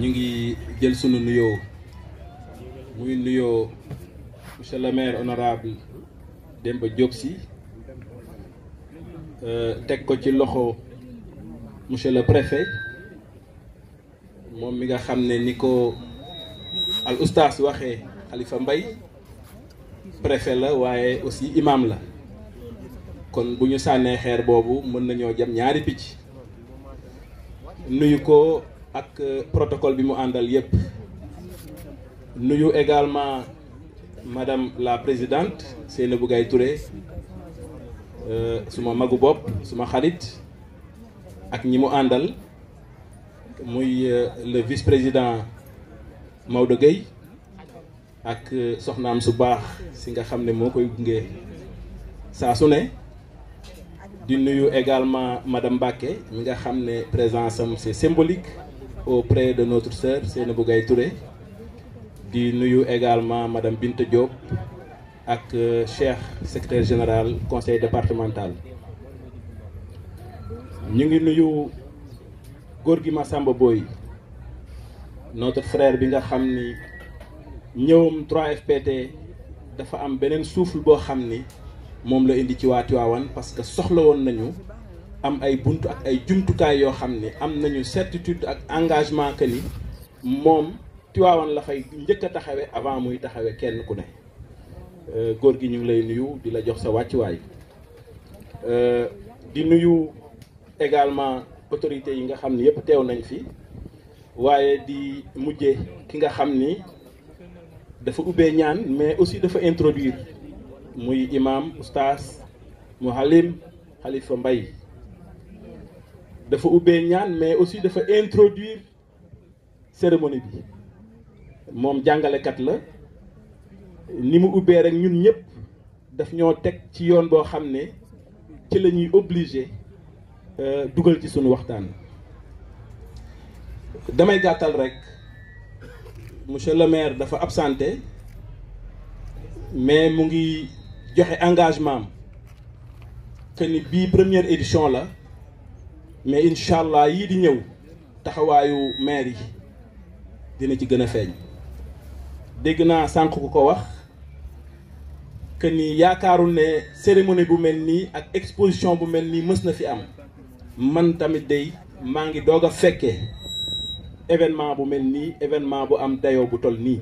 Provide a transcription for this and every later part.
ñu ngi jël sunu nuyoo muy nuyoo monsieur le maire honorable Demba Diop Sy teg ko ci loxo monsieur le préfet moom mi nga xam ne ni ko al oustaz waxee Khalifa Mbaye préfet la waaye aussi imam la kon bu ñu sànnee xeer boobu mën nañoo jam ñaari picc nuyu ko ak protocole bi mu àndal yépp nuyu également madame la présidente Seynabou Gaye Touré suma magu bopp suma xarit ak ñi mu àndal muy le vice-président Maodo Gueye ak soxnaam su baax si nga xam ne moo koy gunge saa su ne di nuyu également madame Mbacké mi nga xam ne présence am c'est symbolique auprès de notre sœur Seynabou Gaye Touré di nuyu également madame Binta Diop ak Cheikh secrétaire général conseil départemental ñu ngi nuyu góor gi Massamba Boy notre frère bi nga xam ni ñëwam 3FPT dafa am beneen souffle boo xam ni moom la indi ci waa Tivaouane parce que soxla woon nañu am ay buntu ak ay jumtukaay yoo xam ne am nañu certitude ak engagement que ni moom Tivaouane la fay njëkk a taxawe avant muy taxawe kenn ku ne góor gi ñu ngi lay nuyu di la jox sa wàccuwaay di nuyu également autorités yi nga xam ne yëpp teew nañ fi waaye di mujje ki nga xam ni dafa ubbee ñaan mais aussi dafa introduire muy imam oustaz Mouhalim Khalifa Mbaye dafa ubbee ñaan mais aussi dafa introduire cérémonie bi moom jàngalekat la ni mu ubbee rek ñun ñëpp daf ñoo teg ci yoon boo xam ne ci la ñuy obligé dugal ci sunu waxtaan. damay gàttal rek monsieur le maire dafa absenté mais mu ngi joxe engagement am que ni bii première édition la mais incha allah yii di ñëw taxawaayu maire yi dina ci gën a feeñ. dégg naa sànq ku ko wax que ni yaakaarul ne cérémonie bu mel nii ak exposition bu mel nii mës na fi am man tamit day maa ngi doog a fekkee événement bu mel nii événement bu am dayoo bu toll nii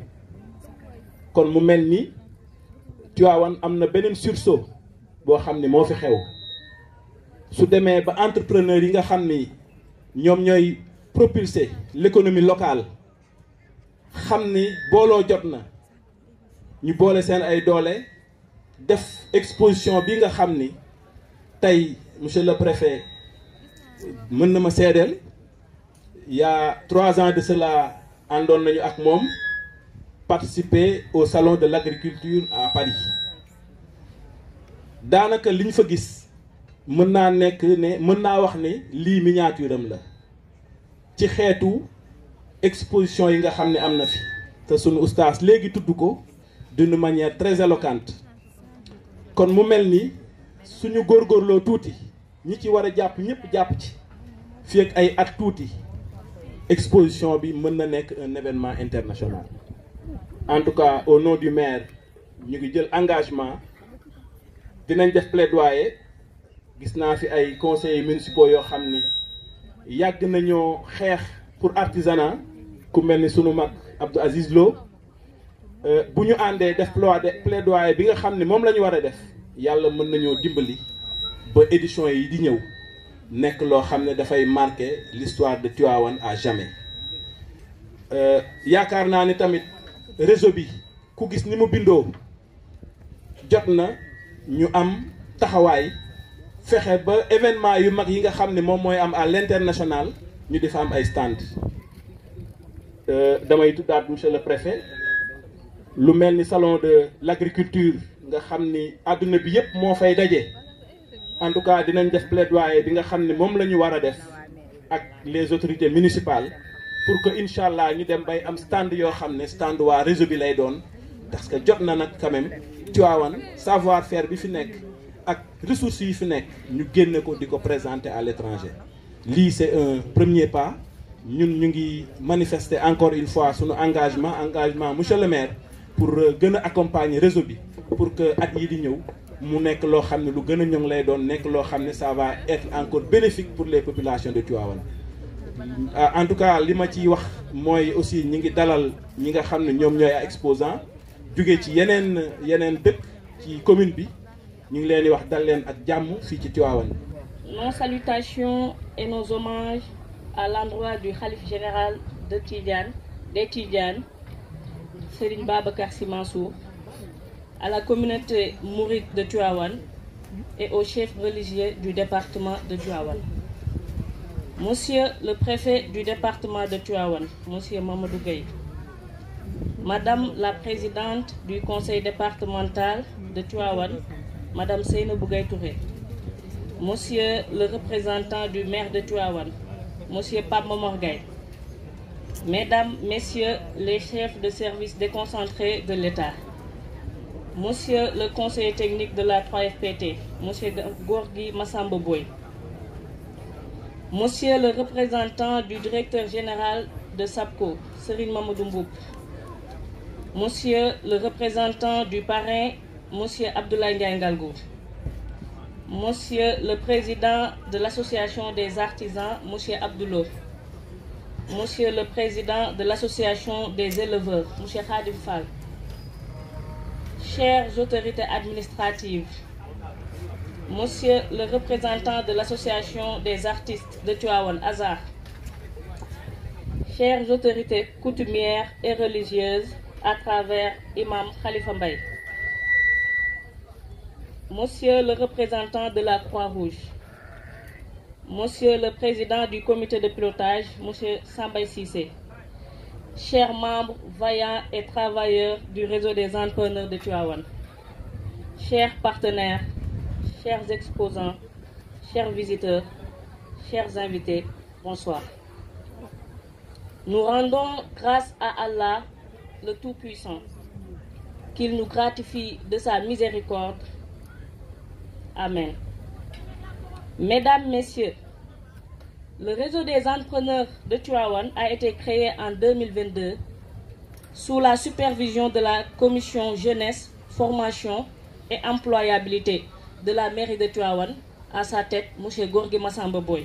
kon mu mel ni Tivaouane am na beneen sursaut boo xam ni moo fi xew su demee ba entrepreneur yi nga xam ni ñoom ñooy propulser l'économie locale xam ni booloo jot na ñu boole seen ay doole def exposition bi nga xam ni tey monsieur le préfet mën na ma seedeel il y a 3 ans de cela àndoon nañu ak moom participer au salon de l'agriculture à Paris daanaka li ñu fa gis mën naa nekk ne mën naa wax ne lii miniature am la ci xeetu exposition yi nga xam ne am na fi te sunu ustaas léegi tudd ko d'une manière très éloquente kon mu mel ni suñu góorgóorloo tuuti ñi ci war a jàpp ñëpp jàpp ci fii ak ay at tuuti exposition bi mën na nekk un événement international. En tout cas au nom du maire ñu ngi jël engagement dinañ def plaidoyer gis naa fi ay conseillers municipaux yoo xam ni yàgg nañoo xeex pour artisanat ku mel ni sunu mag Abdou Aziz Lo bu ñu àndee def plaidoyer bi nga xam ne moom la ñu war a def yàlla mën nañoo dimbali ba édition yi di ñëw nekk loo xam ne dafay marquer l'histoire de Tivaouane à jamais. yaakaar naa ni tamit réseau bi ku gis ni mu bindoo jot na ñu am taxawaay fexe ba événement yu mag yi nga xam ne moom mooy am à l'international ñu di fa am ay stand damay tuddaat monsieur le préfet lu mel ni salon de l'agriculture nga xam ni àdduna bi yépp moo fay daje en tout cas dinañ def plaidoyer bi nga xam ne moom la ñu war a def ak les autorités municipales pour que incha allah ñu dem bay am stand yoo xam ne stand waa réseau bi lay doon parce que jot na nag quand même Tivaouane savoir faire bi fi nekk ak ressources yi fi nekk ñu génne ko di ko présenter à l'étranger lii c'est un premier pas ñun ñu ngi manifester encore une fois suñu engagement monsieur le maire pour gën a accompagner réseau bi pour que at yi di ñëw mu nekk loo xam ne lu gën a ñoŋ lay doon nekk loo xam ne ça va être encore bénéfique pour les populations de Tivaouane. En tout cas li ma ciy wax mooy aussi ñi ngi dalal ñi nga xam ne ñoom ñooy ay exposants jóge ci yeneen dëkk ci commune bi ñu ngi leen di wax dal leen ak jàmm fii ci Tivaouane. Nos salutations et nos hommages à l'endroit du khalife général de Tidiane, des Tidianes, Serigne Babacar Sy Mansour, à la communauté mouride de Tivaouane et au chef religieux du département de Tivaouane. Monsieur le préfet du département de Tivaouane, Monsieur Mamadou Gueye, Madame la présidente du conseil départemental de Tivaouane, Madame Seynabou Gaye Touré, Monsieur le représentant du maire de Tivaouane, Monsieur Pape Momar Gaye, Mesdames, Messieurs les chefs de service déconcentrés de l'État, Monsieur le conseiller technique de la 3FPT, Monsieur Gorgui Massamba Boye, Monsieur le représentant du directeur général de SAPCO, Serigne Mamadou Mboup, Monsieur le représentant du parrain, Monsieur Abdoulaye Ndiaye Ngalgou, Monsieur le président de l'association des artisans, Monsieur Abdoulo, Monsieur le président de l'association des éleveurs, Monsieur Khadim Fall, chères autorités administratives, Monsieur le représentant de l'association des artistes de Tivaouane, Azar, chères autorités coutumières et religieuses à travers Imam Khalifa Mbaye, Monsieur le représentant de la Croix-Rouge, Monsieur le président du comité de pilotage, Monsieur Sambay Cissé, chers membres vaillants et travailleurs du réseau des entrepreneurs de Tivaouane, chers partenaires, chers exposants, chers visiteurs, chers invités, bonsoir. Nous rendons grâce à Allah, le Tout-Puissant, qu'il nous gratifie de sa miséricorde. Amen. Mesdames, Messieurs, le réseau des entrepreneurs de Tivaouane a été créé en 2022 sous la supervision de la commission jeunesse, formation et employabilité de la mairie de Tivaouane, à sa tête, M. Gorgui Massamba Boye.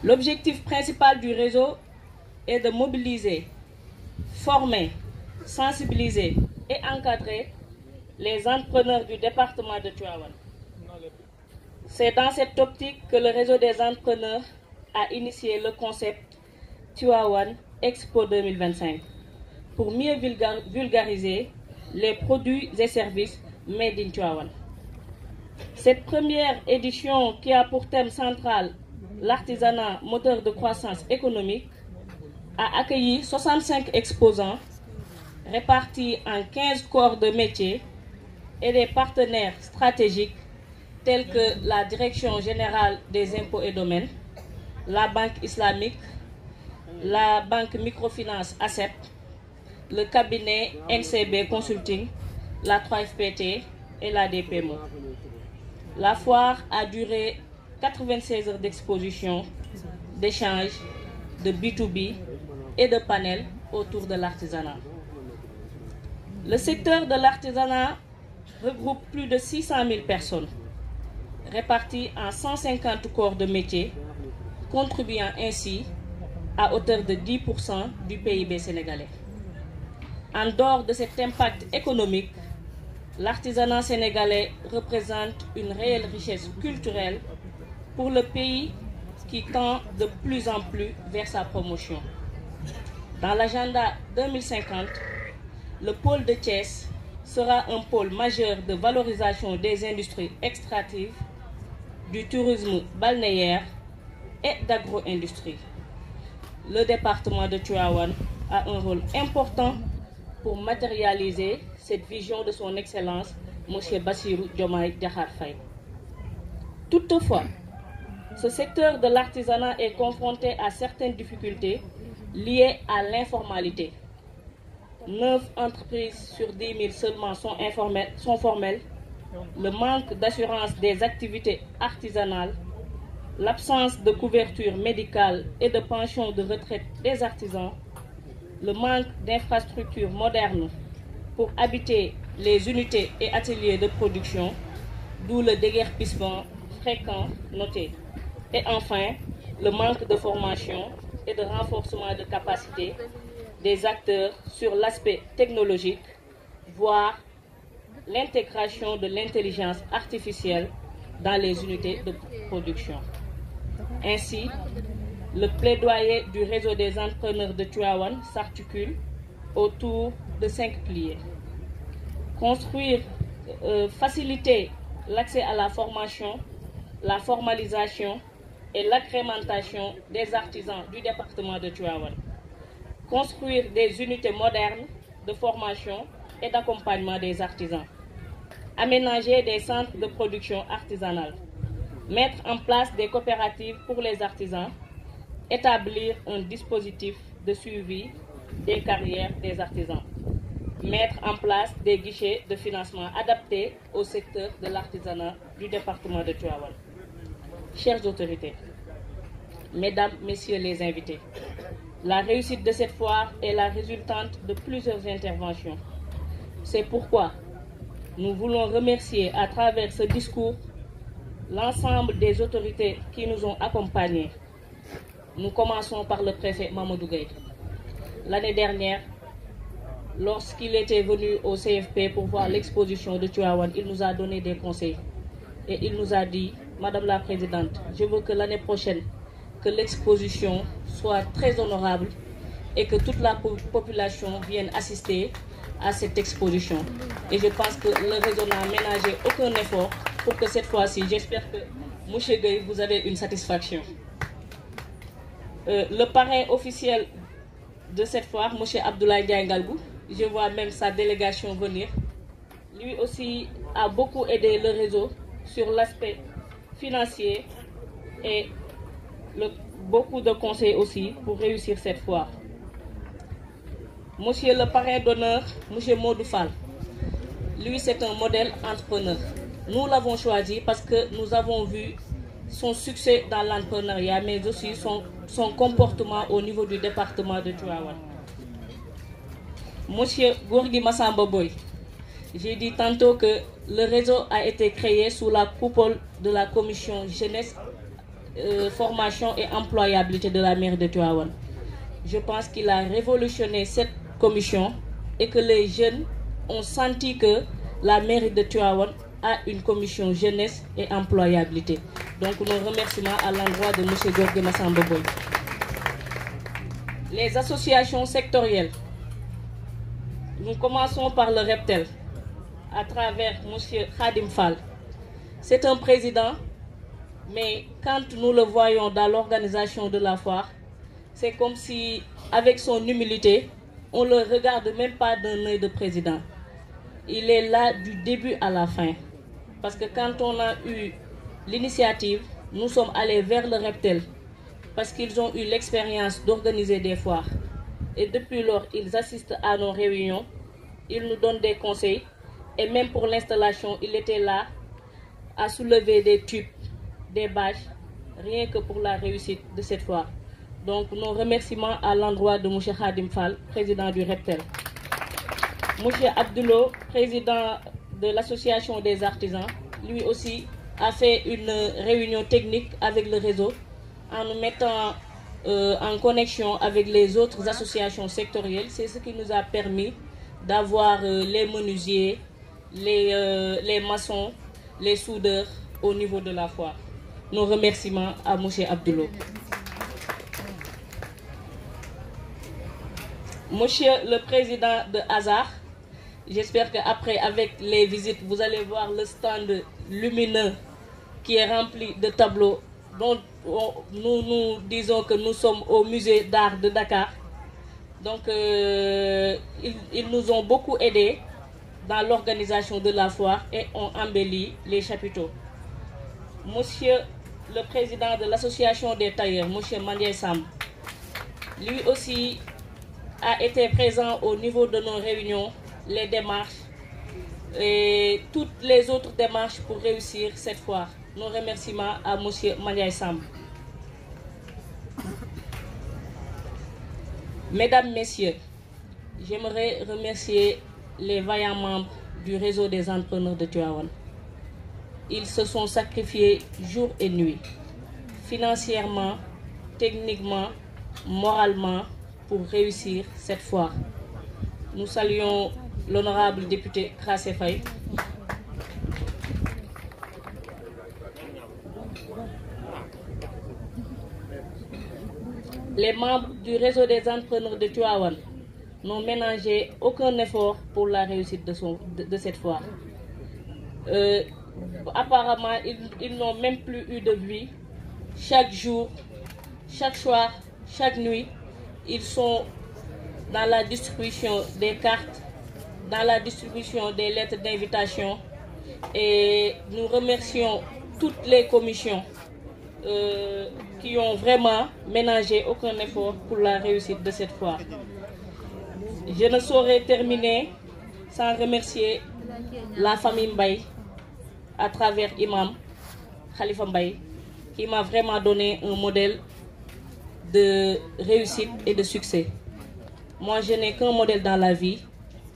L'objectif principal du réseau est de mobiliser, former, sensibiliser et encadrer les entrepreneurs du département de Tivaouane. C'est dans cette optique que le réseau des entrepreneurs a initié le concept Tivaouane Expo 2025 pour mieux vulgariser les produits et services made in Tivaouane. Cette première édition, qui a pour thème central l'artisanat moteur de croissance économique, a accueilli 65 exposants répartis en 15 corps de métier et des partenaires stratégiques tels que la Direction générale des impôts et domaines, la Banque islamique, la Banque microfinance ACEP, le cabinet NCB Consulting, la 3FPT et la DPMO. La foire a duré 96 heures d'exposition, d'échanges, de B2B et de panels autour de l'artisanat. Le secteur de l'artisanat regroupe plus de 600 000 personnes, réparties en 150 corps de métier, contribuant ainsi à hauteur de 10% du PIB sénégalais. En dehors de cet impact économique, l'artisanat sénégalais représente une réelle richesse culturelle pour le pays qui tend de plus en plus vers sa promotion. Dans l'agenda 2050, le pôle de Thiès sera un pôle majeur de valorisation des industries extractives, du tourisme balnéaire et d'agro-industrie. Le département de Tivaouane a un rôle important pour matérialiser cette vision de son Excellence, M. Bassirou Diomaye Diakhar Faye. Toutefois, ce secteur de l'artisanat est confronté à certaines difficultés liées à l'informalité. 9 entreprises sur 10 000 seulement sont formelles. Le manque d'assurance des activités artisanales, l'absence de couverture médicale et de pension de retraite des artisans, le manque d'infrastructures modernes pour habiter les unités et ateliers de production, d'où le déguerpissement fréquent noté. Et enfin, le manque de formation et de renforcement de capacité des acteurs sur l'aspect technologique, voire l'intégration de l'intelligence artificielle dans les unités de production. Ainsi, le plaidoyer du réseau des entrepreneurs de Tivaouane s'articule autour de 5 piliers. Faciliter l'accès à la formation, la formalisation et l'agrémentation des artisans du département de Tivaouane. Construire des unités modernes de formation et d'accompagnement des artisans. Aménager des centres de production artisanale. Mettre en place des coopératives pour les artisans. Établir un dispositif de suivi des carrières des artisans. Mettre en place des guichets de financement adaptés au secteur de l'artisanat du département de Tivaouane. Chères autorités, Mesdames, Messieurs les invités, la réussite de cette foire est la résultante de plusieurs interventions. C'est pourquoi nous voulons remercier à travers ce discours l'ensemble des autorités qui nous ont accompagnés. Nous commençons par le préfet Mamadou Gueye. L'année dernière, lorsqu'il était venu au CFP pour voir l'exposition de Tivaouane, il nous a donné des conseils. Et il nous a dit, Madame la Présidente, je veux que l'année prochaine, que l'exposition soit très honorable et que toute la population vienne assister à cette exposition. Et je pense que le réseau n'a ménagé aucun effort pour que cette fois-ci, j'espère que M. Gueye, vous avez une satisfaction. Le parrain officiel de cette foire, M. Abdoulaye Ndiaye Ngalgou, je vois même sa délégation venir. Lui aussi a beaucoup aidé le réseau sur l'aspect financier et beaucoup de conseils aussi pour réussir cette foire. Monsieur le parrain d'honneur, M. Modou Fall, lui c'est un modèle entrepreneur. Nous l'avons choisi parce que nous avons vu son succès dans l'entrepreneuriat, mais aussi son comportement au niveau du département de Tivaouane. Monsieur Gorgui Massamba Boy, j'ai dit tantôt que le réseau a été créé sous la coupole de la commission jeunesse, formation et employabilité de la mairie de Tivaouane. Je pense qu'il a révolutionné cette commission et que les jeunes ont senti que la mairie de Tivaouane a une commission jeunesse et employabilité. Donc nos remerciements à l'endroit de M. Gorgui Massamba Boy. Les associations sectorielles. Nous commençons par le Reptel, à travers M. Khadim Fall. C'est un président, mais quand nous le voyons dans l'organisation de la foire, c'est comme si, avec son humilité, on ne le regarde même pas d'un œil de président. Il est là du début à la fin. Parce que quand on a eu l'initiative, nous sommes allés vers le Reptel, parce qu'ils ont eu l'expérience d'organiser des foires. Et depuis lors, ils assistent à nos réunions, ils nous donnent des conseils. Et même pour l'installation, il était là à soulever des tubes, des bâches, rien que pour la réussite de cette foire. Donc nos remerciements à l'endroit de M. Khadim Fall, président du Reptel. M. Abdoulo, président de l'association des artisans, lui aussi a fait une réunion technique avec le réseau en nous mettant en connexion avec les autres associations sectorielles. C'est ce qui nous a permis d'avoir les menuisiers, les maçons, les soudeurs au niveau de la foire. Nos remerciements à M. Abdoulo. Monsieur le président de Hazard, j'espère qu'après, avec les visites, vous allez voir le stand lumineux qui est rempli de tableaux dont nous disons que nous sommes au musée d'art de Dakar. Donc, ils nous ont beaucoup aidés dans l'organisation de la foire et ont embelli les chapiteaux. Monsieur le président de l'association des tailleurs, Monsieur Mandiaye Samb, lui aussi a été présent au niveau de nos réunions, les démarches et toutes les autres démarches pour réussir cette foire. Nos remerciements à Monsieur Mandiaye Samb. Mesdames, Messieurs, j'aimerais remercier les vaillants membres du réseau des entrepreneurs de Tivaouane. Ils se sont sacrifiés jour et nuit, financièrement, techniquement, moralement, pour réussir cette foire. Nous saluons l'honorable député Krassé Faye. Les membres du réseau des entrepreneurs de Tivaouane n'ont ménagé aucun effort pour la réussite de cette foire. Apparemment, ils n'ont même plus eu de bruit. Chaque jour, chaque soir, chaque nuit, ils sont dans la distribution des cartes, dans la distribution des lettres d'invitation. Et nous remercions toutes les commissions qui ont vraiment ménagé aucun effort pour la réussite de cette foire. Je ne saurais terminer sans remercier la famille Mbaye à travers Imam Khalifa Mbaye qui m'a vraiment donné un modèle de réussite et de succès. Moi, je n'ai qu'un modèle dans la vie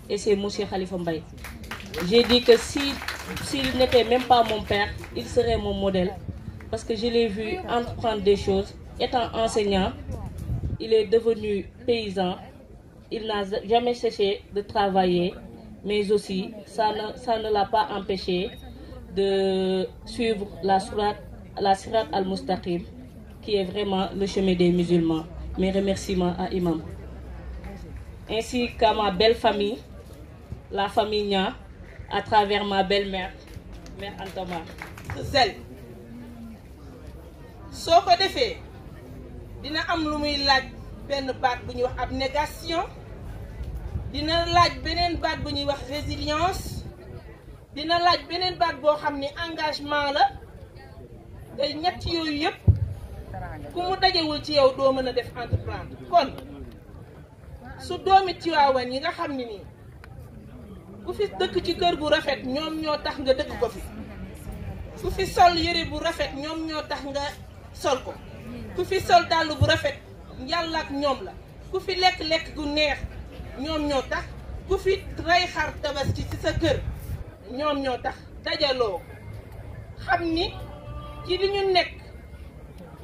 et c'est Monsieur Khalifa Mbaye. J'ai dit que s'il n'était même pas mon père, il serait mon modèle parce que je l'ai vu entreprendre des choses. Étant enseignant, il est devenu paysan. Il n'a jamais cessé de travailler, mais aussi ça ne l'a pas empêché de suivre la Sirat al-Mustaqim, qui est vraiment le chemin des musulmans. Mes remerciements à Imam. Ainsi qu'à ma belle famille, la famille Nia, à travers ma belle-mère, Mère Antoma. Zel soo ko defee dina am lu muy laaj benn baat bu ñuy wax abnégation, dina laaj beneen baat bu ñuy wax résilience, dina laaj beneen baat boo xam ni engagement la. te ñett yooyu yëpp ku mu dajewul ci yow doo mën a def entreprendre. Kon su doomi Tivaouane yi nga xam ne nii ku fi dëkk ci kër gu rafet ñoom ñoo tax nga dëkk ko fi, ku fi sol yëre bu rafet ñoom ñoo tax nga sol ko, ku fi sol dàll bu rafet yàlla ak ñoom la, ku fi lekk-lekk gu neex ñoom ñoo tax, ku fi rey xar tabaski ci sa kër ñoom ñoo tax. Dajaloo xam ni ci li ñu nekk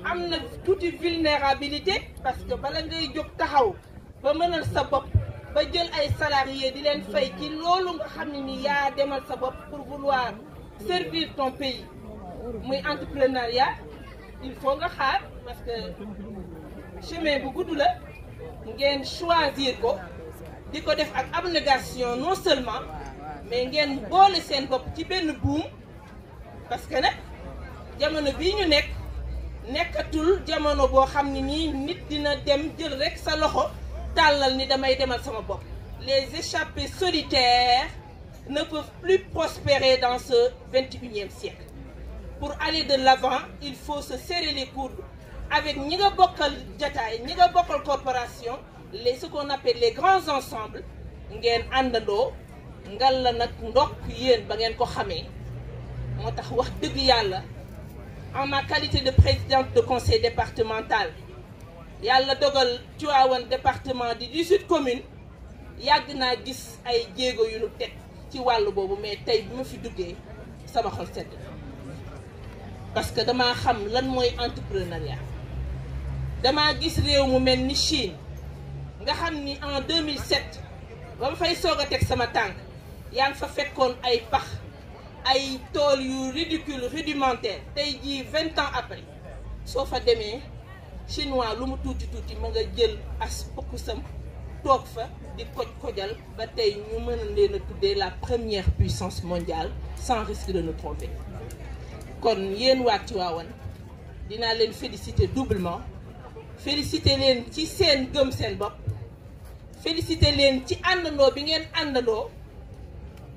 am na tuuti vulnérabilité parce que bala ngay jóg taxaw ba mënal sa bopp ba jël ay salariés di leen fay ci loolu nga xam ne ni yaa demal sa bopp pour vouloir servir ton pays muy entrepreneuriat. Il faut nga xaar parce que chemin bu gudd la ngeen choisir ko di ko def ak abnégation non seulement mais ngeen boole seen bopp ci benn buum parce que nag jamono bii ñu nekkatul jamono boo xam ne nii nit dina dem jël rek sa loxo tàllal ni damay demal sama bopp. Les échappés solitaires ne peuvent plus prospérer dans ce 21e siècle. Pour aller de l'avant, il faut se serrer les coudes avec ñi nga bokkal jataay, ñi nga bokkal corporation, ce qu'on appelle les grands ensembles, ngeen àndandoo ngal la nag ndokk yéen ba ngeen ko xamee. Moo tax wax dëgg yàlla en ma qualité de présidente de conseil départemental yàlla dogal Tivaouane département di 18 communes yàgg naa gis ay jéego yu nu teg ci wàllu boobu, mais tey bi ma fi duggee sama xol sedd parce que damaa xam lan mooy entrepreneuriat. Damaa gis réew mu mel ni Chine nga xam ni en 2007 ba ma fay soog a teg sama tànk yaa ngi fa fekkoon ay pax ay tool yu ridicule rudimentaire. Tey jii 20 ans après soo fa demee chinois lu mu tuuti tuuti ma nga jël as pokkusam toog fa di kojal ba tey ñu mën a leen a tuddee la première puissance mondiale sans risque de nous tromper. Kon yéen waa Tivaouane dinaa leen féliciter doublement, féliciter leen ci seen gëm seen bopp, féliciter leen ci àndandoo bi ngeen àndandoo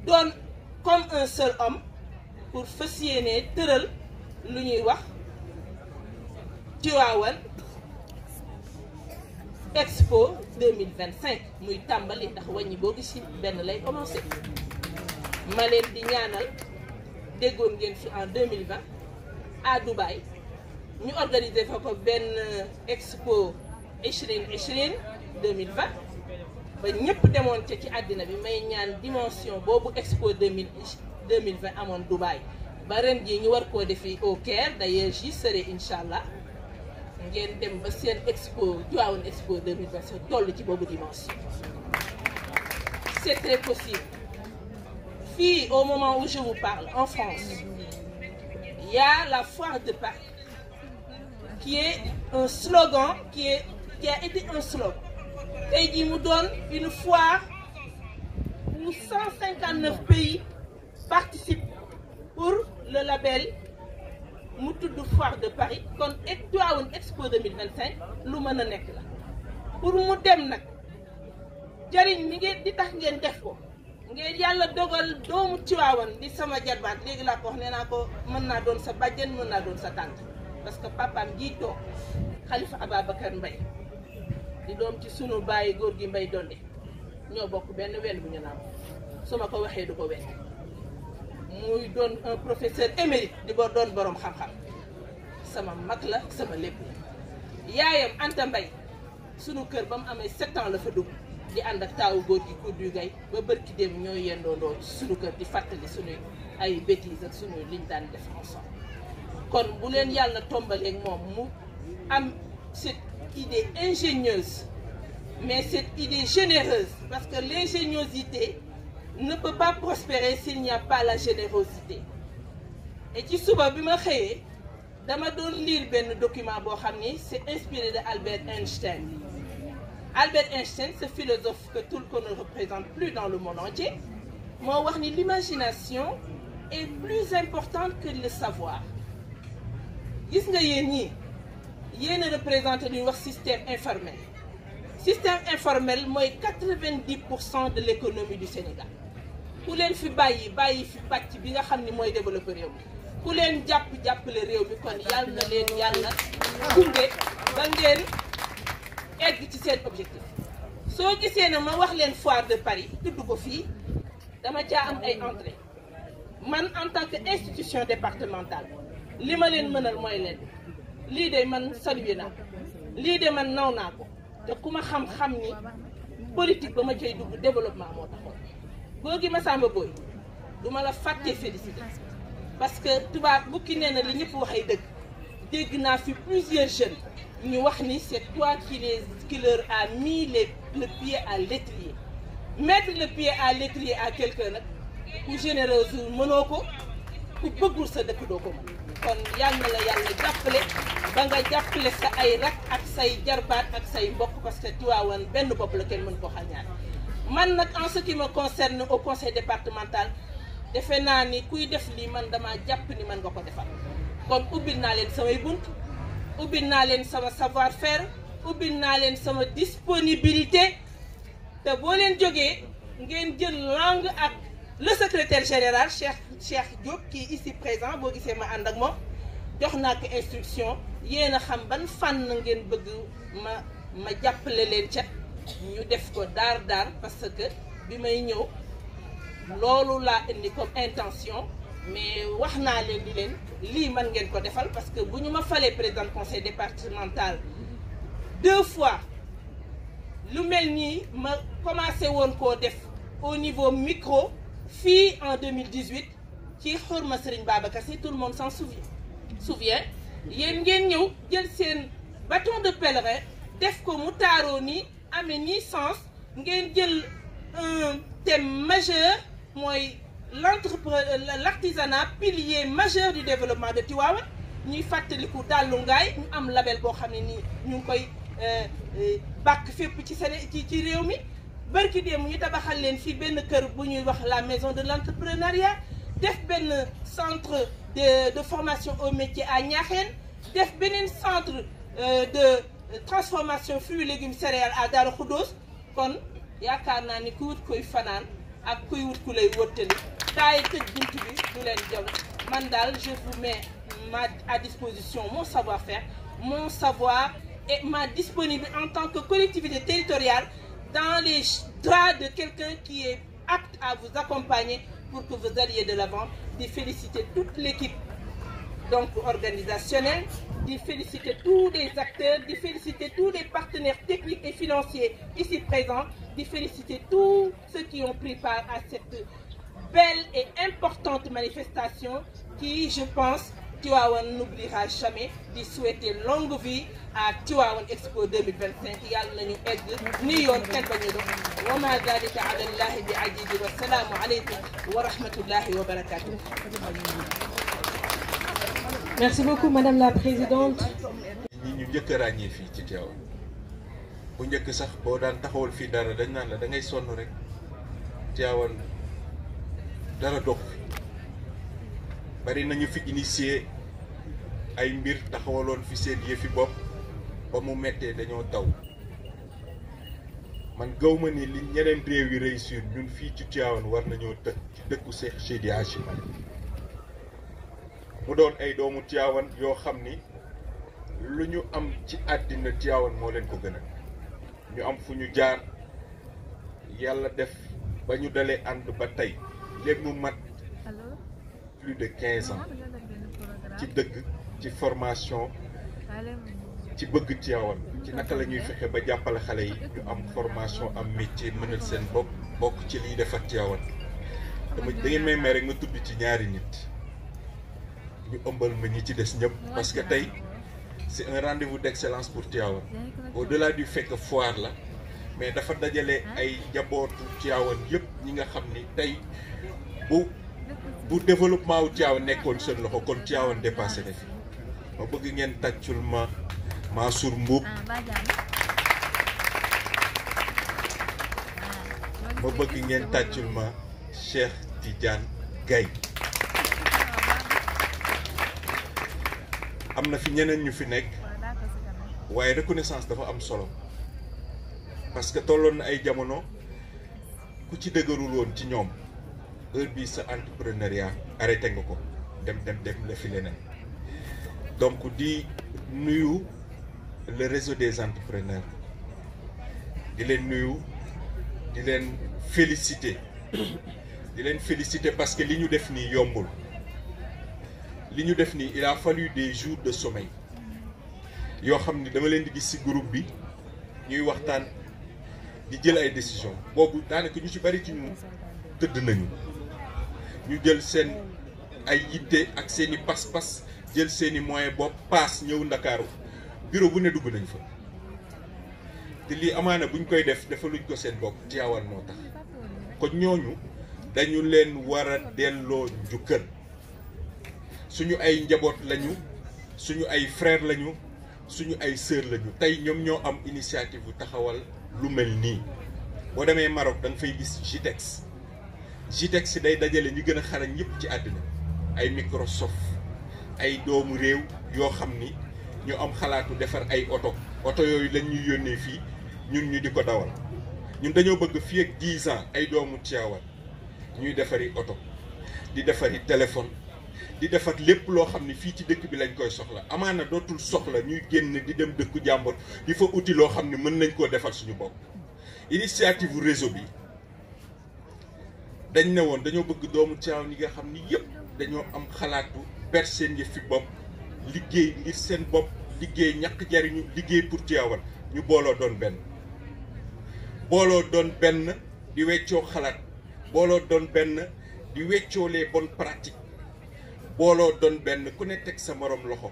doon comme un seul homme pour fas yéene tëral lu ñuy wax Tivaouane Expo 2025 muy tàmbali ndax wàññi boo gis ci benn lay commencé ma leen di ñaanal déggoon ngeen fi en 2020 à Dubaï ñu organiser fa ko benn Expo 2020 ba ñëpp demoon ca ci àddina bi may ñaan dimension boobu Expo 2020 amoon Dubaï ba ren jii ñu war koo defi au Caire d'ailleurs j'y serai incha allah ngeen dem ba seen expo Tivaouane Expo 2020 toll ci boobu dimension. C'est très possible. Fii au moment où je vous parle en France il y a la foire de Paris qui est un slogan qui a été un slogan. Tey jii mu doon une foire où 159 pays participent pour le label mu tudd foire de Paris kon Tivaouane Expo 2025 lu mën a nekk la pour mu dem nag jariñ mi ngeen di tax ngeen def ko ngeen yàlla dogal doomu Tivaouane di sama jarbaat léegi laa ko wax nee naa ko mën naa doon sa bàjjen mën naa doon sa tante parce que papaam jii toog Khalifa Ababacar Mbaye di doom ci sunu bàyyi góor gi Mbaye Donde ñoo bokk benn wenn bu ñu naan su ma ko waxee du ko wenn muy doon un professeur émérite di ba doon borom xam-xam sama mag la sama lépp la yaayam Anta Mbaye sunu kër ba mu amee 7 ans la fa dugg di ànd ak taawu góor gi Koudou Gaye ba bërki dem ñooy yendoondoo sunu kër di fàttali sunuy ay bêtises ak sunuy liñ daan def ensemble kon bu leen yàlla tombaleeg moom mu am cette idée ingénieuse mais cette idée généreuse parce que l'ingéniosité ne peut pas prospérer s'il n'y a pas la générosité et ci suba bi ma xëyee dama doon lire benn document boo xam ni c'est inspiré de Albert Einstein. Albert Einstein, ce philosophe qu'on ne représente plus dans le monde entier, moo wax ni l'imagination est plus importante que le savoir. Gis nga yéen ñii yéen a représenté lu ñuy wax système informel. Système informel mooy 90% de l'économie du Sénégal. ku leen fi bàyyi fi pàcc bi nga xam ni mooy développer réew mi ku leen jàppale réew mi kon yàlla na leen yàlla gunge ba ngeen egg ci seen objectif. soo gisee ne ma wax leen foire de Paris tudd ko fii dama caa am ay entrée man en tant que institution départementale li ma leen mënal mooy leen lii de man salué naa ko lii de man naw naa ko te ku ma xam-xam ni politique ba ma cay dugg développement moo taxoon. góor gi Massamba Boye du ma la fàttee félicité parce que tubaab bukki nee na li ñëpp waxay dëgg dégg naa fi plusieurs jeunes ñu wax ni c'est toi qui leur a mis le pied à l'étrier. Mettre le pied à l'étrier à quelqu'un nag ku généreuse mënoo ko ku bëggul sa dëkk doo ko mën kon yal na la yàlla jàppale ba nga jàppale sa ay rak ak say jarbaat ak say mbokk parce que Tivaouane benn bopp la kenn mën ko xañaar. man nag en ce qui me concerne au conseil départemental defe naa ni kuy def lii man dama jàpp ni man nga ko defal kon ubbil naa leen samay bunt ubbil naa leen sama savoir faire ubbil naa leen sama disponibilité te boo leen jógee ngeen jël langue ak le secrétaire général Cheikh Diop qui est ici présent boo gisee ma ànd ak moom jox naa ko instruction yéen a xam ban fànn ngeen bëgg ma jàppale leen ca ñu def ko daar parce que bi may ñëw loolu laa indi comme intention mais wax naa leen di leen lii mën ngeen ko defal parce que bu ñu ma falee président conseil départemental 2 fois lu mel nii ma commencé woon koo def au niveau micro fii en 2018 ci xurma Serigne Babacar Sy tout le monde s'en souvient yéen ngeen ñëw jël seen bâton de pèlerin def ko mu taaroo nii amee nii sens ngeen jël un thème majeur mooy l'artisanat pilier majeur du développement de Tivaouane ñuy fàttaliku Dàllu Ngaay ñu am label boo xam ne nii ñu ngi koy bàkk fépp ci ci réew mi barki démb ñu tabaxal leen fii benn kër bu ñuy wax la maison de l'entrepreneuriat def benn centre de formation au métier à Niakhène def beneen centre de transformation fruits légumes céréales à Darou Khoudoss kon yaakaar naa ni ku wut koy fanaan ak kuy wut ku lay wëttali kaay tëj bunt bi du leen jëm man daal je vous mets à disposition mon savoir-faire, mon savoir et ma disponibilité en tant que collectivité territoriale dans les droits de quelqu'un qui est apte à vous accompagner pour que vous alliez de l'avant. De féliciter toute l'équipe donc organisationnelle, de féliciter tous les acteurs, de féliciter tous les partenaires techniques et financiers ici présents, de féliciter tous ceux qui ont pris part à cette belle et importante manifestation qui, je pense, Tivaouane n'oubliera jamais, de souhaiter longue vie à Tivaouane Expo 2025. Yàlla nañu egg ni yoon kenn bañu doon wa ma dalika ala llahi bi aziz wa salaamu aleykum wa rahmatullahi wa barakatuh. Merci beaucoup Madame la Présidente. ñi ñu njëkk a ràññee fii ci Tivaouane bu njëkk sax boo daan taxawal fii dara dañ naan la da ngay sonn rek Tivaouane dara dox fi bari nañu fi initié ay mbir taxawaloon fi seen yëfi bopp ba mu mettee dañoo taw man gaw ma ni li ñeneen réew yi réussir ñun fii ci Tivaouane war nañoo tëj ci dëkku Cheikh Seydi Hadji Malick mu doon ay doomu Tivaouane yoo xam ni lu ñu am ci àddina Tivaouane moo leen ko gënal ñu am fu ñu jaar yàlla def ba ñu dalee ànd ba tey léegi mu mat plus de 15 ans ci dëgg ci formation ci bëgg Tivaouane ci naka la ñuy fexe ba jàppale xale yi ñu am formation am métier mënal seen bopp bokk ci liy defar Tivaouane da ngeen may rek ma tudd ci ñaari nit ñu ëmbal ma ñi ci des ñëpp parce que tey c'est un rendez-vous d'excellence pour Tivaouane au-delà du fait que foire la mais dafa dajale ay jabootu Tivaouane yëpp ñi nga xam ni tey bu développement wu Tivaouane nekkoon seen loxo kon Tivaouane dépassé na fi ma bëgg ngeen tàccul ma Mansour Mboub ma bëgg ngeen tàccul ma Cheikh Tidiane Gaye am na fi ñeneen ñu fi nekk waaye reconnaissance dafa am solo parce que tolloon na ay jamono ku ci dëgërul woon ci ñoom heure bii sa entrepreneuriat arrêté nga ko dem la fi leneen donc di nuyu le réseau des entrepreneurs di leen nuyu di leen féliciter parce que li ñu def nii yombul li ñu def nii il a fallu des jours de sommeil yoo xam ni dama leen di gis ci groupe bi ñuy waxtaan di jël ay décisions boobu daanaka ñu ci bari ci ñu tëdd nañu ñu jël seen ay yitte ak seeni pas-pas jël seeni moyens bopp paas ñëw Ndakaaru bureau bu ne dugg nañ fa te lii amaana buñ koy def defaluñ ko seen bopp Tivaouane moo tax kon ñooñu dañu leen war a delloo njukkal suñu ay njaboot lañu suñu ay frère lañu suñu ay sœur lañu tey ñoom ñoo am initiative bu taxawal lu mel nii boo demee Maroc da nga fay gis JITEX day dajale ñi gën a xarañ ñëpp ci àddina ay Microsoft ay doomu réew yoo xam ni ñu am xalaatu defar ay oto yooyu lañ ñuy yónnee fii ñun ñu di ko dawal ñun dañoo bëgg fii ak 10 ans ay doomu Tivaouane ñuy defari oto di defari téléphone di defar lépp loo xam ni fii ci dëkk bi lañ koy soxla amaana dootul soxla ñuy génn di dem dëkku jàmbur di fa uti loo xam ni mën nañ koo defar suñu bopp. initiative réseau bi dañ ne woon dañoo bëgg doomu Tivaouane yi nga xam ni yëpp dañoo am xalaatu ber seen yëfi bopp liggéey ngir seen bopp liggéey ñàkk jariñu liggéey pour Tivaouane ñu booloo doon benn di weccoo xalaat booloo doon benn di weccoo les bonnes pratiques booloo doon benn ku ne teg sa morom loxo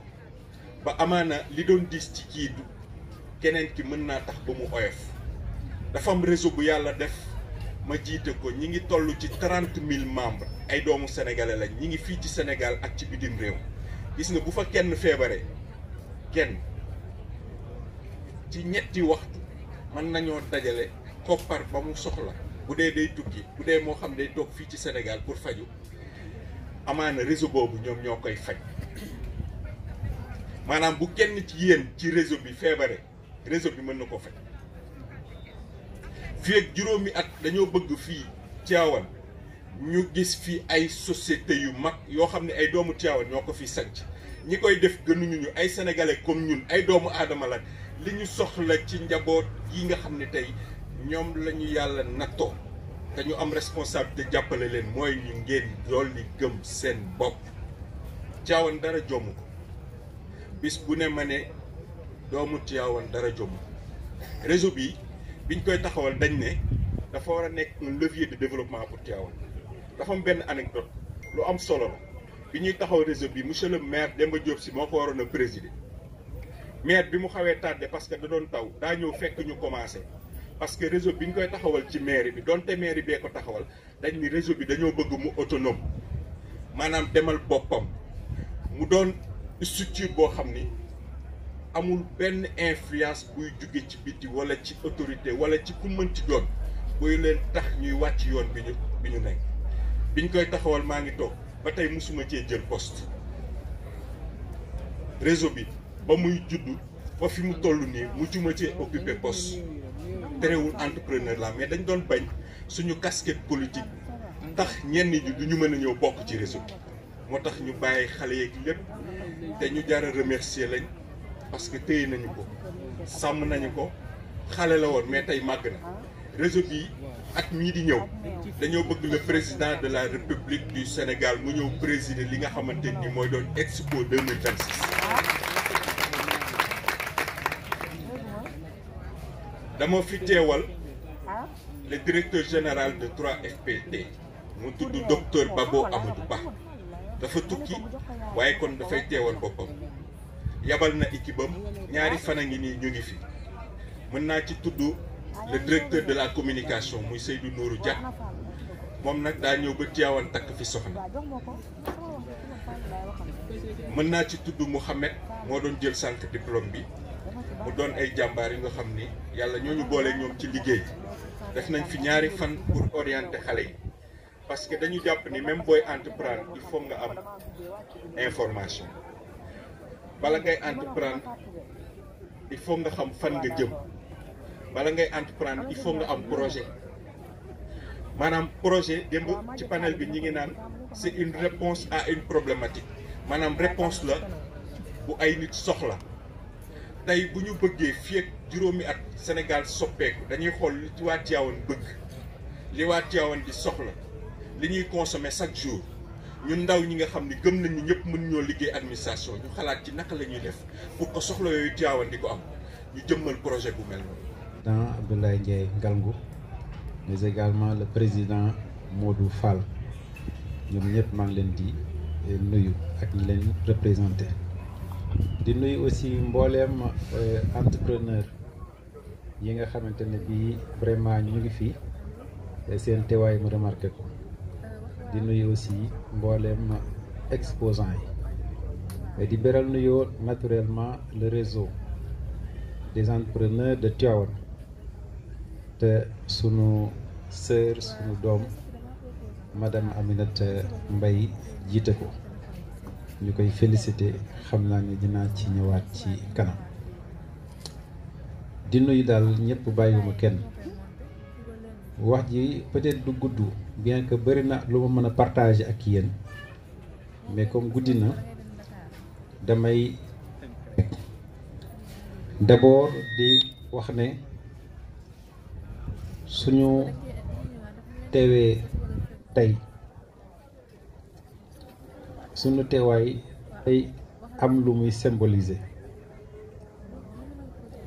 ba amaana li doon diis ci kii du keneen ki mën naa tax ba mu oyof dafa am réseau bu yàlla def ma jiite ko ñi ngi toll ci 30 000 membres ay doomu sénégalais lañ ñi ngi fii ci Sénégal ak ci bitim réew gis nga bu fa kenn feebaree kenn ci ñetti waxtu mën nañoo dajale koppar ba mu soxla bu dee day tukki bu dee moo xam day toog fii ci Sénégal pour faju amaana réseau boobu ñoom ñoo koy faj maanaam bu kenn ci yéen ci réseau bi feebare réseau bi mën na ko faj fii ak juróomi at dañoo bëgg fii Tivaouane ñu gis fii ay société yu mag yoo xam ne ay doomu Tivaouane ñoo ko fi sanc ñi koy def gënuñu ñu ay sénégalais comme ñun ay doomu aadama la li ñu soxla ci njaboot yi nga xam ne tey ñoom la ñu yàlla nattoo te ñu am responsabilité jàppale leen mooy ñu ngeen lool li gëm seen bopp. Tivaouane dara jomm ko bis bu ne ma ne doomu Tivaouane dara jomm réseau bi biñ koy taxawal dañ ne dafa war a nekk un levier de développement pour Tivaouane. dafa am benn anecdote lu am solo la bi ñuy taxaw réseau bi monsieur le maire Demba Diop Sy moo ko waroon a présider maire bi mu xawee tardé parce que da doon taw daa ñëw fekk ñu commencé parce que réseau bi ñu koy taxawal ci mairie bi donte mairie bee ko taxawal dañ ni réseau bi dañoo bëgg mu autonome maanaam demal boppam mu doon structure boo xam ni amul benn influence buy jóge ci biti wala ci autorité wala ci ku mënti doon buy leen tax ñuy wàcc yoon bi ñu nekk biñ koy taxawal maa ngi toog ba tey musuma cee jël poste réseau bi ba muy juddu ba fi mu toll nii mujjuma cee occupé poste terewul entrepreneur la mais dañ doon bañ suñu casquette politique tax ñenn ñi du ñu mën a ñëw bokk ci réseau bi moo tax ñu bàyyi xale yeeg lépp te ñu jar a remercier lañ parce que téye nañu ko sàmm nañu ko xale la woon mais tey màgg na réseau bi ak ñii di ñëw dañoo bëgg le président de la République du Sénégal mu ñëw présider li nga xamante ni mooy doon Expo 2026. dama fi teewal le directeur général de 3FPT mu tudd docteur Babo Amadou Ba dafa tukki waaye kon dafay teewal boppam yabal na équipe am ñaari fan a ngi nii ñu ngi fi mën naa ci tudd le directeur de la communication muy Seydou Nourou Dia moom nag daa ñëw ba Tivaouane takk fi soxna mën naa ci tudd Mouhamed moo doon jël sànq diplôme bi mu doon ay jàmbaar yi nga xam ni yàlla ñoo ñu boole ñoom ci liggéey def nañ fi ñaari fan pour orienter xale yi parce que dañu jàpp ni même booy entreprendre il faut nga am information bala ngay entreprendre il faut nga xam fan nga jëm bala ngay entreprendre il faut nga am projet maanaam projet démb ci panel bi ñi ngi naan c'est une réponse à une problématique maanaam réponse la bu ay nit soxla tey bu ñu bëggee fii ak juróomi at Sénégal soppeeku dañuy xool li ci waa Tivaouane bëgg li waa Tivaouane di soxla li ñuy consommer chaque jour ñun ndaw ñi nga xam ni gëm nañ ni ñëpp mën ñoo liggéey administration ñu xalaat ci naka la ñuy def pour que soxla yooyu Tivaouane di ko am ñu jëmmal projet bu mel noonu. Président Abdoulaye Ndiaye Ngalgou mais également le président Modou Fall ñoom ñëpp maa ngi leen di nuyu ak ñi leen représenté di nuyu aussi mbooleem entrepreneur yi nga xamante ne bii vraiment ñu ngi fii seen teewaay mu remarqué ko di nuyu aussi mbooleem exposant yi di beral nuyoo naturellement le réseau des entrepreneurs de Tivaouane te sunu sœur sunu doom madame Aminata Mbaye jiite ko ñu koy féliciter xam naa ni dinaa ci ñëwaat ci kanam di nuyu daal ñëpp bàyyiwuma kenn wax ji peut-être du gudd bien que bëri na lu ma mën a partager ak yéen mais comme guddi na damay d'abord di wax ne suñu teewee tey suñu teewaay tey am lu muy symboliser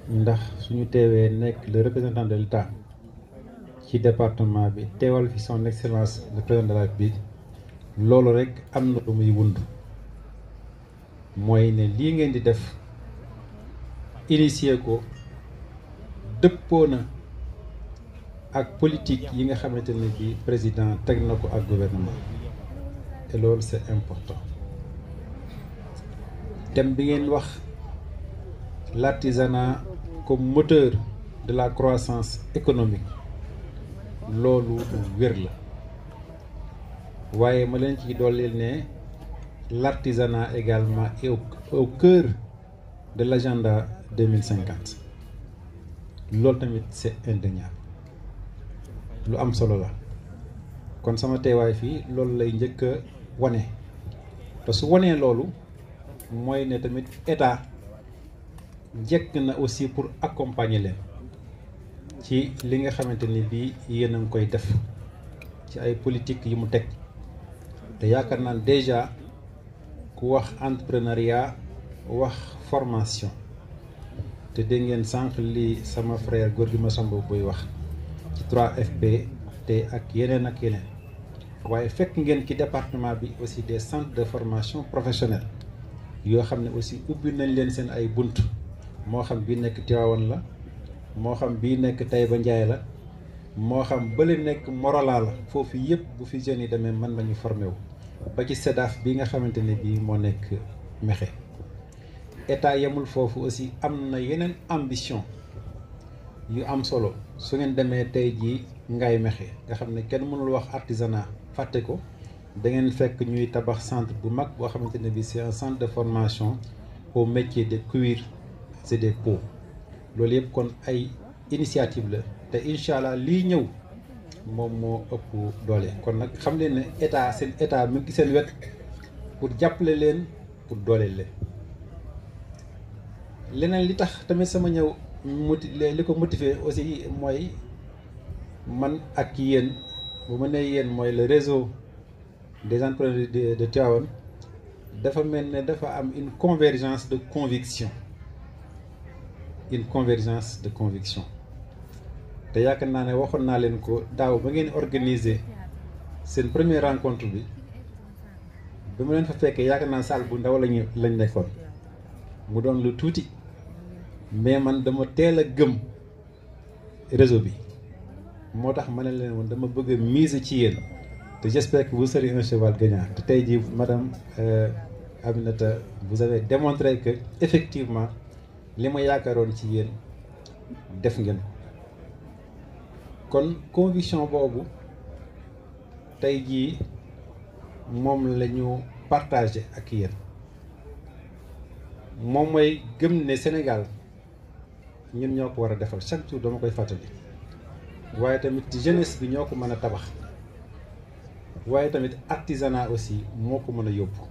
ndax suñu teewee nekk le représentant de l'État ci département bi teewal fi son excellence le président de la République loolu rek am na lu muy wund mooy ne lii ngeen di def initier ko dëppoo na ak politique yi nga xamante ne bi président teg na ko ak gouvernement et loolu c'est important thème bi ngeen wax l'artisanat comme moteur de la croissance économique loolu wér la waaye ma leen ci dooleel ne l'artisanat également est au cœur de l'agenda 2050 loolu tamit c'est indéniable lu am solo la kon sama teewaay fii loolu lay njëkk a wane te su wanee loolu mooy ne tamit état jekk na aussi pour accompagner leen ci li nga xamante ni bii yéen a ngi koy def ci ay politique yi mu teg te yaakaar naa déjà ku wax entrepreneuriat wax formation te dégg ngeen sànq li sama frère Gorgui Massamba buy wax ci 3FP te ak yeneen waaye fekk ngeen ci département bi aussi des centres de formation professionnelle yoo xam ne aussi ubbi nañ leen seen ay bunt moo xam bii nekk Tivaouane la moo xam bii nekk Taïba Ndiaye la moo xam bële nekk Morola la foofu yëpp bu fi jeunes yi demee mën nañu formé wu ba ci SEDAF bi nga xamante ne bii moo nekk Mékhé état yemul foofu aussi am na yeneen ambition yu am solo su ngeen demee tey jii Ngaye Mékhé nga xam ne kenn mënul wax artisanat fàtte ko da ngeen fekk ñuy tabax centre bu mag boo xamante ne bii c'est un centre de formation au métier de cuir et des peaux loolu yëpp kon ay initiative la te incha allah lii ñëw moom moo ëpp doole kon nag xam leen ne état seen état mu ngi seen wet pour jàppale leen pour dooleel leen. leneen li tax tamit sama ñëw li ko motiver aussi mooy man ak yéen bu ma nee yéen mooy le réseau des entrepreneurs de Tivaouane dafa mel ne dafa am une convergence de conviction te yaakaar naa ne waxoon naa leen ko daaw ba ngeen organiser seen première rencontre bi ma leen fa fekkee yaakaar naa salle bu ndaw lañ nekkoon mu doon lu tuuti mais man dama teel a gëm réseau bi moo tax ma ne leen woon dama bëgg a mise ci yéen te j'espère que vous serez un cheval gagnant te tey jii madame Aminata vous avez démontré que effectivement li ma yaakaaroon ci yéen def ngeen ko kon conviction boobu tey jii moom la ñu partagé ak yéen moom mooy gëm ne Sénégal ñun ñoo ko war a defal chaque jour dama koy fàttali waaye tamit jeunesse bi ñoo ko mën a tabax waaye tamit artisanat aussi moo ko mën a yóbbu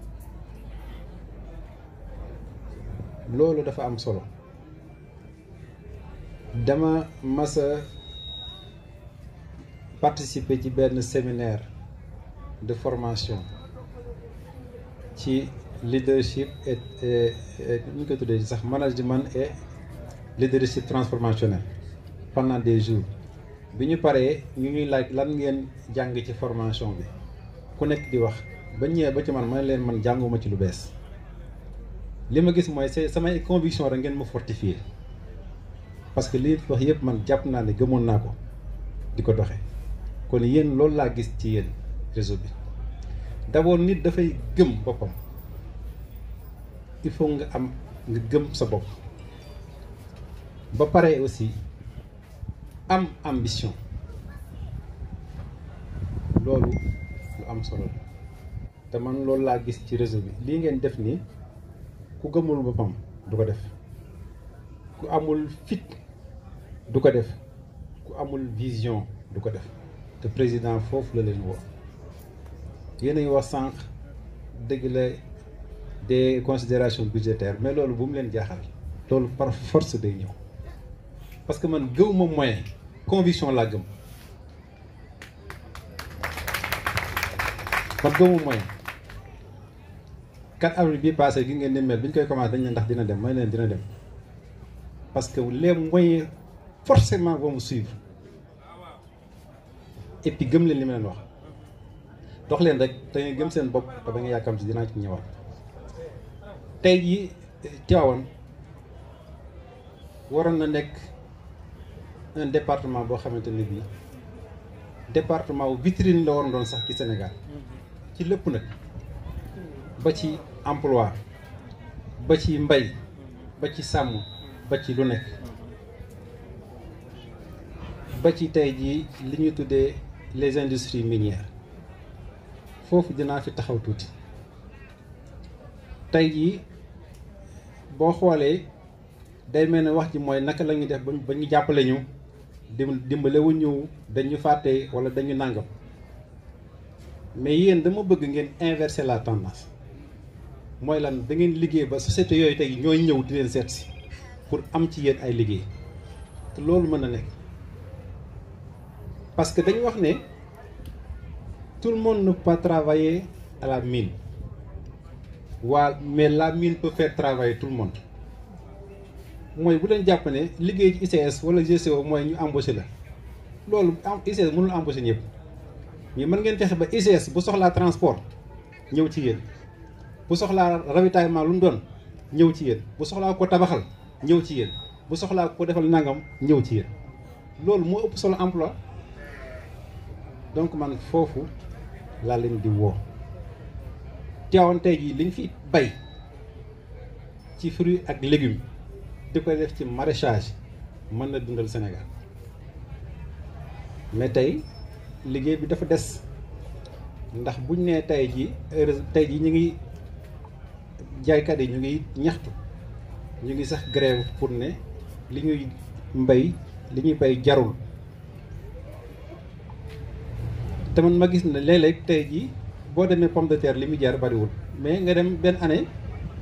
loolu dafa am solo dama mas a participer ci benn séminaire de formation ci leadership et ñu ko tuddee sax management et leadership transformationnel pendant des jours bi ñu paree ñu ñuy laaj lan ngeen jàng ci formation bi ku nekk di wax ba ñëwee ba ci man ma leen man jànguma ci lu bees li ma gis mooy c'est samay conviction rek ngeen ma fortifier parce que li wax yëpp man jàpp naa ne gëmoon naa ko di ko doxe kon yéen loolu laa gis ci yéen réseau bi d'abord nit dafay gëm boppam il faut nga gëm sa bopp ba pare aussi am ambition loolu lu am solo la te man loolu laa gis ci réseau bi lii ngeen def nii ku gëmul boppam du ko def ku amul fit du ko def ku amul vision du ko def te président foofu la leen woo yéen a ngi wax sànq dëgg la des considérations budgétaires mais loolu bu mu leen jaaxal loolu par force day ñëw parce que man gëwuma moyen conviction laa gëm man gëwuma moyen 4 avril bii passé gi ngeen di mel bi ñu koy commencé dañ ne ndax dina dem may leen dina dem parce que les moyens forcément vont me suivre et puis gëm leen li ma leen wax dox leen rek te nga gëm seen bopp te ba nga yàkkam si dinaa ci ñëwaat tey jii Tivaouane waroon na nekk un département boo xamante ne bii département wu vitrine la waroon doon sax ci Sénégal ci lépp nag ba ci emploi ba ci mbay ba ci sàmm ba ci lu nekk ba ci tey jii li ñu tuddee les industries minières foofu dinaa fi taxaw tuuti tey jii boo xoolee day mel ne wax ji mooy naka la ñuy def ba ñu jàppale ñu dimbale wu ñu dañu fàtte wala dañu nàngam mais yéen dama bëgg ngeen inverser la tendance mooy lan da ngeen liggéey ba société yooyu tey ñooy ñëw di leen seet si pour am ci yéen ay liggéey te loolu mën na nekk parce que dañu wax ne tout le monde ne peut pas travailler à la mine mais la mine peut faire travailler tout le monde mooy bu leen jàpp ne liggéey ci ICS wala GCO mooy ñu embauché la loolu ICS mënul embauché ñëpp mais mën ngeen fexe ba ICS bu soxlaa transport ñëw ci yéen bu soxlaa ravitaillement lu mu doon ñëw ci yéen bu soxlaa ko tabaxal ñëw ci yéen bu soxlaa ko defal nangam ñëw ci yéen loolu moo ëpp solo emploi donc man foofu laa leen di woo Tivaouane tey jii liñ fi bay ci fruits ak légumes di koy def ci maraîchage mën na dundal Sénégal mais tey liggéey bi dafa des ndax buñ nee tey jii ñu ngi jaaykat yi ñu ngi ñaxtu ñu ngi sax grève pour ne li ñuy bay jarul te man ma gis ne léeg-léeg tey jii boo demee pomme de terre li muy jar bariwul mais nga dem benn année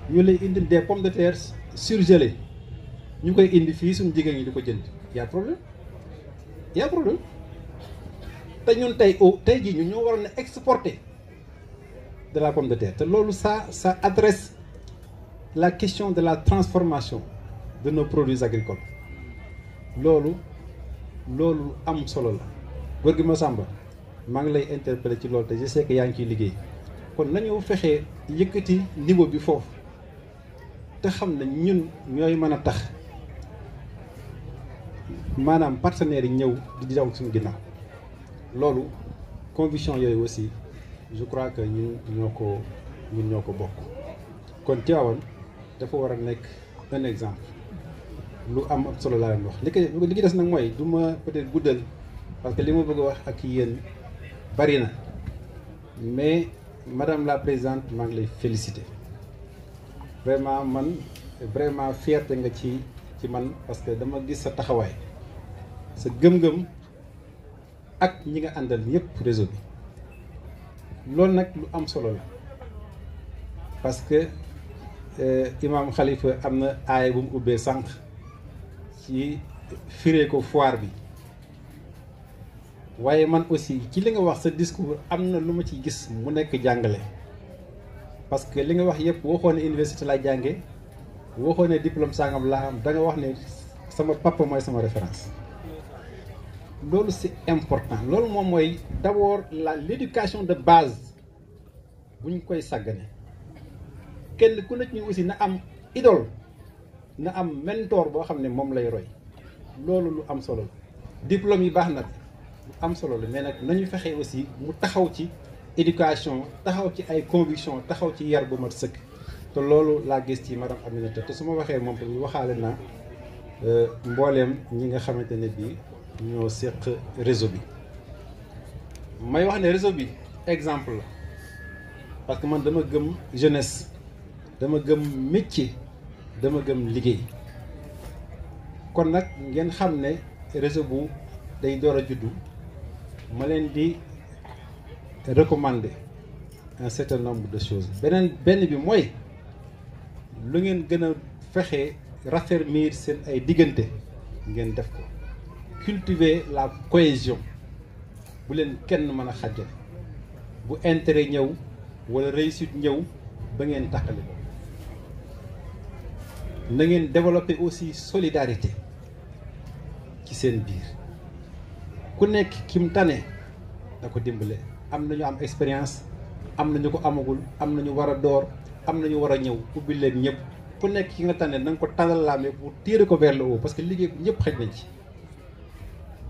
ñu lay indil des pommes de terre surgelées ñu koy indi fii suñu jigéen ñi di ko jënd y a problème te ñun tey jii ñun ñoo waroon a exporter de la pomme de terre te loolu ça adresse la question de la transformation de nos produits agricoles loolu am solo la góor gi Massamba maa ngi lay interpeller ci loolu te je sais que yaa ngi ciy liggéey kon nañu fexee yëkkati niveau bi foofu te xam ne ñun ñooy mën a tax maanaam partenaires yi ñëw di daw suñu ginnaaw loolu conviction yooyu aussi je crois que ñun ñoo ko bokk kon Tivaouane dafa war a nekk un exemple lu am solo laa leen wax li ki des nag mooy du ma peut-être guddal parce que li ma bëgg a wax ak yéen bari na mais madame la présidente maa ngi lay féliciter vraiment fierté nga ci man parce que dama gis sa taxawaay sa gëm-gëm ak ñi nga àndal ñëpp réseau bi loolu nag lu am solo la parce que imam Khalifa am na aaya bu mu ubbee sànq ci firee ko foire bi waaye man aussi ci li nga wax sa discours am na lu ma ci gis mu nekk jàngale parce que li nga wax yëpp waxoo ne université laa jànge waxoo ne diplôme sangam laa am da nga wax ne sama papa mooy sama référence loolu c'est important loolu moom mooy d'abord l'éducation de base bu ñu koy sàggane kenn ku nekk ñu aussi na am idole na am mentor boo xam ne moom lay roy loolu lu am solo la diplôme yi baax na lu am solo la mais nag nañu fexe aussi mu taxaw ci éducation taxaw ci ay conviction taxaw ci yar bu mat sëkk te loolu laa gis ci madame Aminata te su ma waxee moom tamit waxaale naa mbooleem ñi nga xamante ne bii ñoo seq réseau bi may wax ne réseau bi exemple la parce que man dama gëm jeunesse dama gëm métier dama gëm liggéey kon nag ngeen xam ne réseau bu day door a juddu ma leen di recommander un certain nombre de choses benn bi mooy lu ngeen gën a fexe raffermir seen ay diggante ngeen def ko cultiver la cohésion bu leen kenn mën a xàjjale bu intérêt ñëw wala réussite ñëw ba ngeen takkale ko na ngeen développer aussi solidarité ci seen biir ku nekk kim tane na ko dimbale am na ñu am expérience am na ñu ko amagul am na ñu war a door am na ñu war a ñëw ubbi leen ñëpp ku nekk ki nga tane na nga ko talal laame pour tirer ko vers le haut parce que liggéey bi ñëpp xëj nañ ci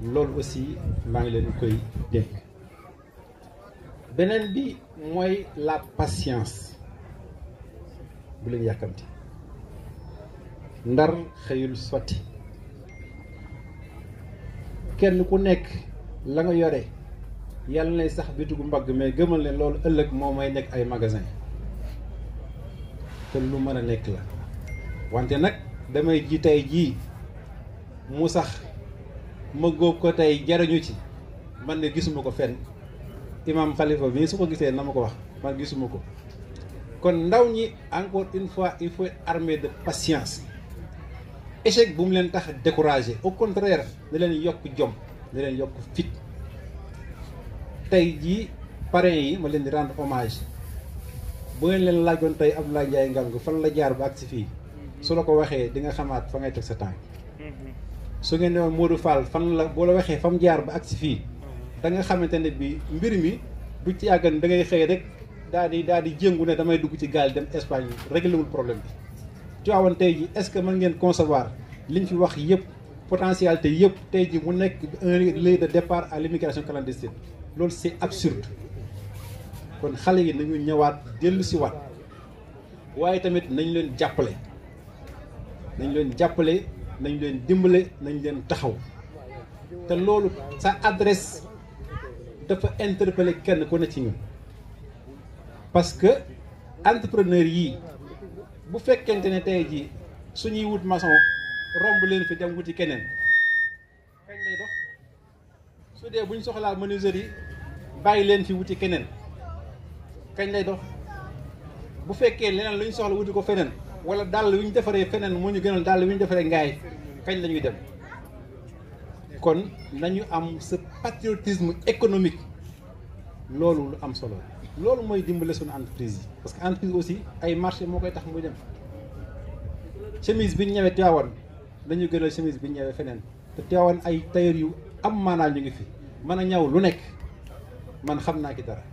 loolu aussi maa ngi leen koy dénk beneen bi mooy la patience bu leen yàkkamti ndar xëyul sotti kenn ku nekk la nga yore yàlla nay sax bitigu mbagg mais gëmal leen loolu ëllëg moo may nekk ay magasin te lu mën a nekk la wante nag damay ji tey jii mu sax ma góob ko tey jariñu ci man ne gisuma ko fenn imam Khalifa bi su ko gisee na ma ko wax man gisuma ko. kon ndaw ñi encore une fois il faut être armé de patience échec bu mu leen tax a découragé au contraire na leen yokk jom na leen yokk fit. tey jii parrain yi ma leen di rendre hommage bu ngeen leen laajoon tey Abdoulaye Ndiaye Ngalgou fan la jaar ba agsi fii su la ko waxee di nga xamaat fa ngay teg sa tànk su ngeen ne woon Modou Fall fan la boo la waxee fa mu jaar ba agsi fii da nga xamante ne bi mbir mi du ci yàggan da ngay xëy rek daal di jéngu ne damay dugg ci gaal dem Espagne réglé wul problème bi. Tivaouane tey ji est-ce que mën ngeen concevoir liñ fi wax yëpp potentialité yëpp tey ji mu nekk un lieu de départ à l'immigration clandestine loolu c'est absurde. kon xale yi nañu ñëwaat dellu si waat waaye tamit nañ leen jàppale nañ leen dimbale nañ leen taxaw te loolu sa adresse dafa interpeller kenn ku ne ci ñun parce que entrepreneur yii bu fekkente ne tey jii suñuy wut maçon romb leen fi dem wuti keneen kañ lay dox su dee buñ soxlaa menuiserie yi bàyyi leen fi wuti keneen kañ lay dox bu fekkee leneen lu ñu soxla wuti ko feneen wala dàll wi ñu defaree feneen moo ñu gënal dàll wi ñu defaree ngaay kañ la ñuy dem kon nañu am ce patriotisme économique loolu lu am solo loolu mooy dimbale suñu entreprise yi parce que entreprise aussi ay marché moo koy tax muy dem chemise bi ñu ñëwee Tivaouane dañu gënal chemise bi ñu ñëwee feneen te Tivaouane ay tailleur yu am maanaa ñu ngi fi mën a ñaw lu nekk man xam naa ki dara